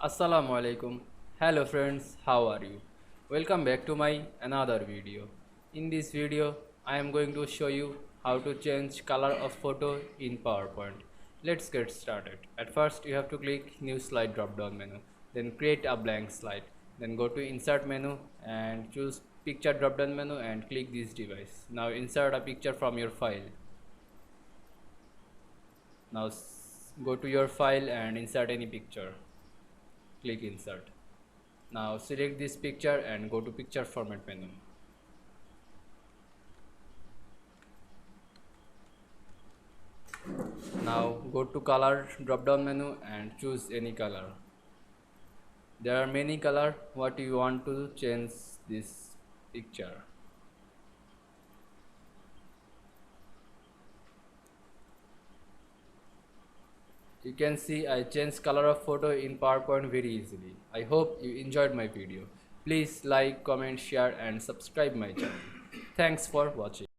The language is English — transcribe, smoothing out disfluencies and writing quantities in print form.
Assalamu Walaikum. Hello friends, how are you? Welcome back to my another video. In this video, I am going to show you how to change color of photo in PowerPoint. Let's get started. At first, you have to click New Slide drop down menu, then create a blank slide. Then go to Insert menu and choose Picture drop down menu and click this device. Now insert a picture from your file. Now go to your file and insert any picture. Click Insert. Now select this picture and go to Picture Format menu. Now go to Color drop down menu and choose any color. There are many colors. What you want to change this picture. You can see I changed color of photo in PowerPoint very easily. I hope you enjoyed my video. Please like, comment, share and subscribe my channel. Thanks for watching.